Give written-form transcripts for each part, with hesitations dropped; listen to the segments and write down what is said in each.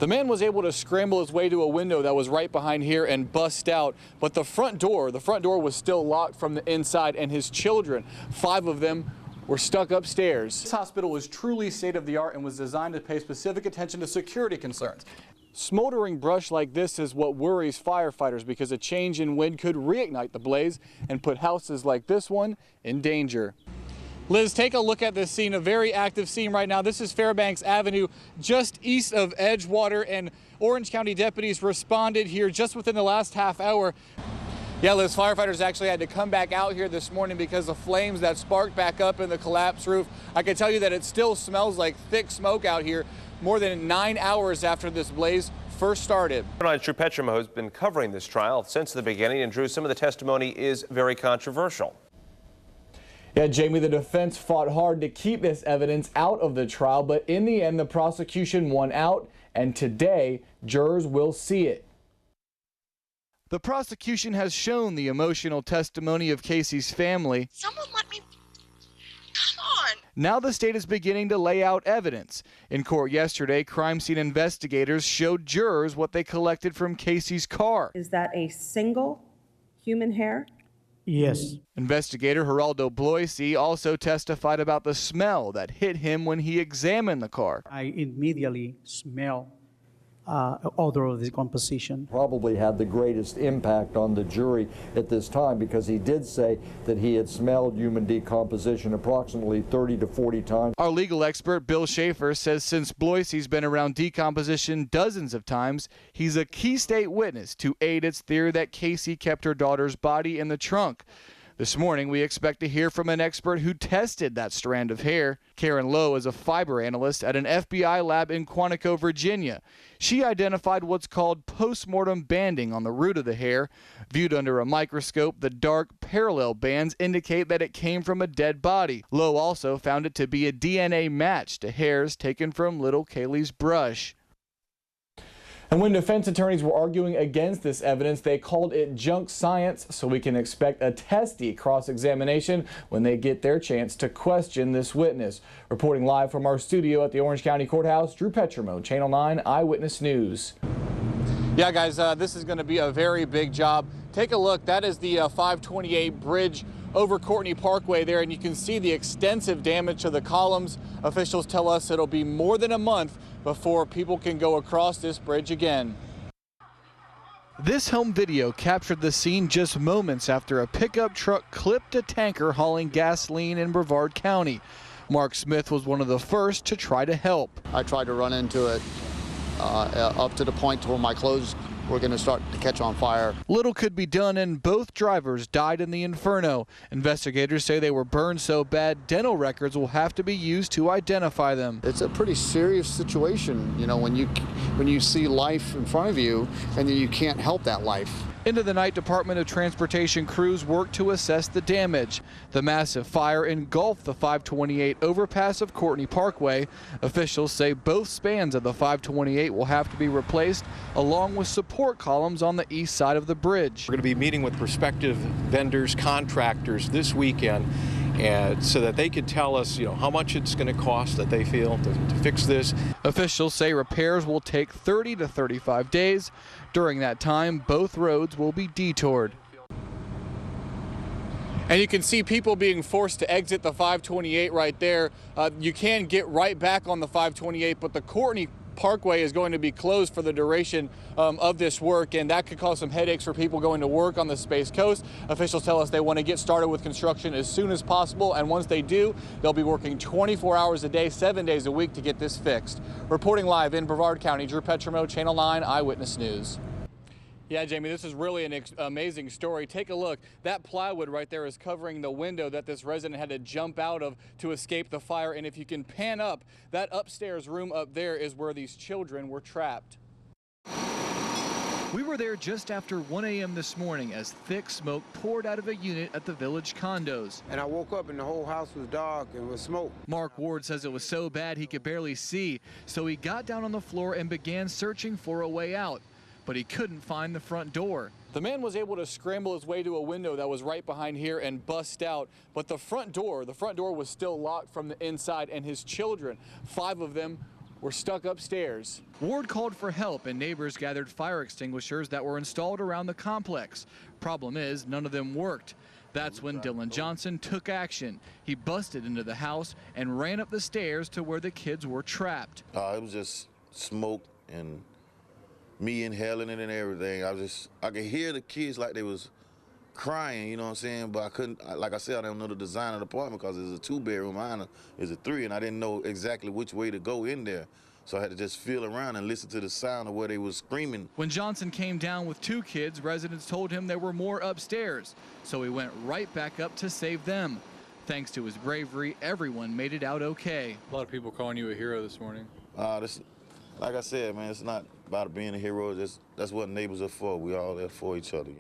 The man was able to scramble his way to a window that was right behind here and bust out, but the front door was still locked from the inside, and his children, 5 of them, were stuck upstairs. This hospital was truly state-of-the-art and was designed to pay specific attention to security concerns. Smoldering brush like this is what worries firefighters because a change in wind could reignite the blaze and put houses like this one in danger. Liz, take a look at this scene, a very active scene right now. This is Fairbanks Avenue, just east of Edgewater, and Orange County deputies responded here just within the last half hour. Yeah, Liz, firefighters actually had to come back out here this morning because of flames that sparked back up in the collapsed roof. I can tell you that it still smells like thick smoke out here more than 9 hours after this blaze first started. Drew Petrimoulx has been covering this trial since the beginning, and Drew, some of the testimony is very controversial. Yeah, Jamie, the defense fought hard to keep this evidence out of the trial, but in the end, the prosecution won out, and today, jurors will see it. The prosecution has shown the emotional testimony of Casey's family. Someone let me. Come on. Now the state is beginning to lay out evidence. In court yesterday, crime scene investigators showed jurors what they collected from Casey's car. Is that a single human hair? Yes. Investigator Geraldo Bloise also testified about the smell that hit him when he examined the car. I immediately smell odor of decomposition. Probably had the greatest impact on the jury at this time because he did say that he had smelled human decomposition approximately 30 to 40 times. Our legal expert Bill Schaefer says since Bloise's been around decomposition dozens of times, he's a key state witness to aid its theory that Casey kept her daughter's body in the trunk. This morning, we expect to hear from an expert who tested that strand of hair. Karen Lowe is a fiber analyst at an FBI lab in Quantico, Virginia. She identified what's called post-mortem banding on the root of the hair. Viewed under a microscope, the dark parallel bands indicate that it came from a dead body. Lowe also found it to be a DNA match to hairs taken from little Kaylee's brush. And when defense attorneys were arguing against this evidence, they called it junk science, so we can expect a testy cross-examination when they get their chance to question this witness. Reporting live from our studio at the Orange County Courthouse, Drew Petrimoulx, Channel 9 Eyewitness News. Yeah, guys, this is going to be a very big job. Take a look. That is the 528 bridge over Courtney Parkway there, and you can see the extensive damage to the columns. Officials tell us it'll be more than a month before people can go across this bridge again. This home video captured the scene just moments after a pickup truck clipped a tanker hauling gasoline in Brevard County. Mark Smith was one of the first to try to help. I tried to run into it up to the point where my clothes were going to start to catch on fire. Little could be done, and both drivers died in the inferno. Investigators say they were burned so bad dental records will have to be used to identify them. It's a pretty serious situation, you know, when you see life in front of you and then you can't help that life. Into the night, Department of Transportation crews worked to assess the damage. The massive fire engulfed the 528 overpass of Courtney Parkway. Officials say both spans of the 528 will have to be replaced, along with support columns on the east side of the bridge. We're going to be meeting with prospective vendors, contractors this weekend, and so that they could tell us, you know, how much it's going to cost that they feel to fix this. Officials say repairs will take 30 to 35 days. During that time, both roads will be detoured. And you can see people being forced to exit the 528 right there. You can get right back on the 528, but the Courtney Parkway is going to be closed for the duration of this work, and that could cause some headaches for people going to work on the Space Coast. Officials tell us they want to get started with construction as soon as possible, and once they do, they'll be working 24 hours a day, 7 days a week to get this fixed. Reporting live in Brevard County, Drew Petrimoulx, Channel 9 Eyewitness News. Yeah, Jamie, this is really an amazing story. Take a look. That plywood right there is covering the window that this resident had to jump out of to escape the fire. And if you can pan up, that upstairs room up there is where these children were trapped. We were there just after 1 a.m. this morning as thick smoke poured out of a unit at the Village condos. And I woke up and the whole house was dark and was smoke. Mark Ward says it was so bad he could barely see, so he got down on the floor and began searching for a way out. But he couldn't find the front door. The man was able to scramble his way to a window that was right behind here and bust out, but the front door was still locked from the inside, and his children, 5 of them, were stuck upstairs. Ward called for help and neighbors gathered fire extinguishers that were installed around the complex. Problem is, none of them worked. That's when Dylan Johnson took action. He busted into the house and ran up the stairs to where the kids were trapped. It was just smoke and me inhaling it and everything. I could hear the kids like they was crying, you know what I'm saying? But I couldn't, like I said, I don't know the design of the apartment because it's a 2-bedroom, mine is a 3, and I didn't know exactly which way to go in there. So I had to just feel around and listen to the sound of where they was screaming. When Johnson came down with 2 kids, residents told him there were more upstairs. So he went right back up to save them. Thanks to his bravery, everyone made it out okay. A lot of people calling you a hero this morning. Like I said, man, it's not about being a hero. That's what neighbors are for. We all there for each other.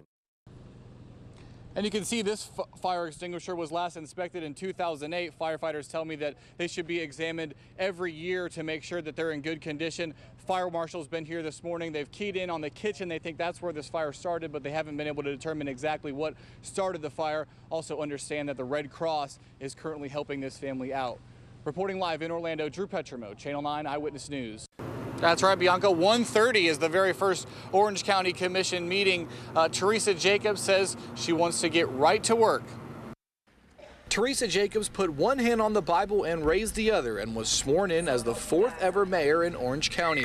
And you can see this fire extinguisher was last inspected in 2008. Firefighters tell me that they should be examined every year to make sure that they're in good condition. Fire marshal's been here this morning. They've keyed in on the kitchen. They think that's where this fire started, but they haven't been able to determine exactly what started the fire. Also understand that the Red Cross is currently helping this family out. Reporting live in Orlando, Drew Petrimoulx, Channel 9 Eyewitness News. That's right, Bianca. 1:30 is the very first Orange County Commission meeting. Teresa Jacobs says she wants to get right to work. Teresa Jacobs put one hand on the Bible and raised the other and was sworn in as the 4th ever mayor in Orange County.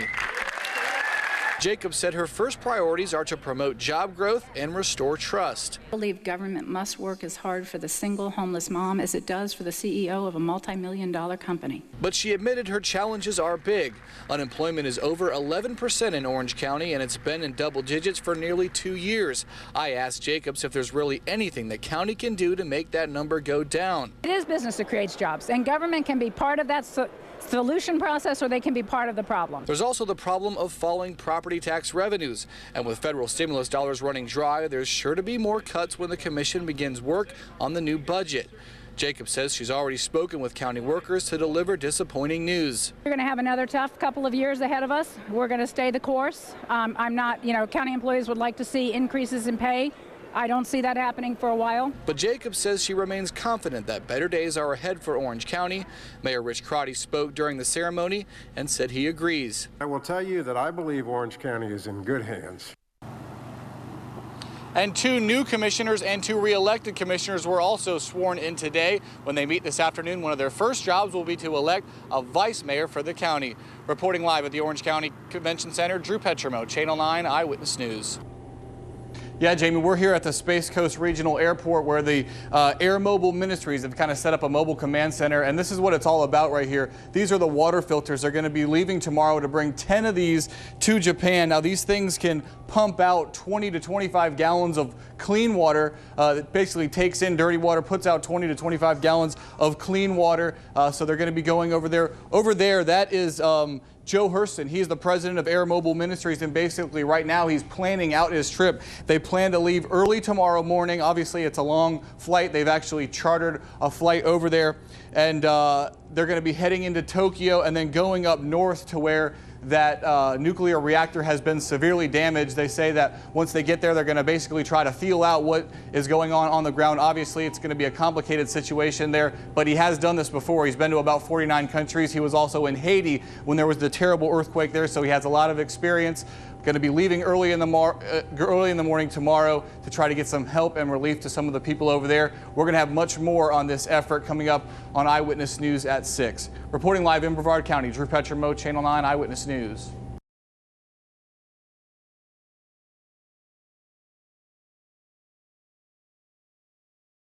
Jacobs said her first priorities are to promote job growth and restore trust. I believe government must work as hard for the single homeless mom as it does for the CEO of a multi-million-dollar company. But she admitted her challenges are big. Unemployment is over 11% in Orange County, and it's been in double digits for nearly 2 years. I asked Jacobs if there's really anything the county can do to make that number go down. It is business that creates jobs, and government can be part of that solution process, or they can be part of the problem. There's also the problem of falling property tax revenues, and with federal stimulus dollars running dry, there's sure to be more cuts when the commission begins work on the new budget. Jacobs says she's already spoken with county workers to deliver disappointing news. We're going to have another tough couple of years ahead of us. We're going to stay the course. County employees would like to see increases in pay. I don't see that happening for a while. But Jacobs says she remains confident that better days are ahead for Orange County. Mayor Rich Crotty spoke during the ceremony and said he agrees. I will tell you that I believe Orange County is in good hands. And 2 new commissioners and 2 re-elected commissioners were also sworn in today. When they meet this afternoon, one of their first jobs will be to elect a vice mayor for the county. Reporting live at the Orange County Convention Center, Drew Petrimoulx, Channel 9 Eyewitness News. Yeah, Jamie, we're here at the Space Coast Regional Airport where the Air Mobile Ministries have kind of set up a mobile command center, and this is what it's all about right here. These are the water filters. They're going to be leaving tomorrow to bring 10 of these to Japan. Now, these things can pump out 20 to 25 gallons of clean water. It basically takes in dirty water, puts out 20 to 25 gallons of clean water. So they're going to be going over there. Over there, that is Joe Hurston. He's the president of Air Mobile Ministries, and basically right now he's planning out his trip. They plan to leave early tomorrow morning. Obviously, it's a long flight. They've actually chartered a flight over there, and they're going to be heading into Tokyo and then going up north to where that nuclear reactor has been severely damaged. They say that once they get there, they're going to basically try to feel out what is going on the ground. Obviously, it's going to be a complicated situation there, but he has done this before. He's been to about 49 countries. He was also in Haiti when there was the terrible earthquake there, so he has a lot of experience. Going to be leaving early in the morning tomorrow to try to get some help and relief to some of the people over there. We're going to have much more on this effort coming up on Eyewitness News at 6. Reporting live in Brevard County, Drew Petrimoulx, Channel 9 Eyewitness News.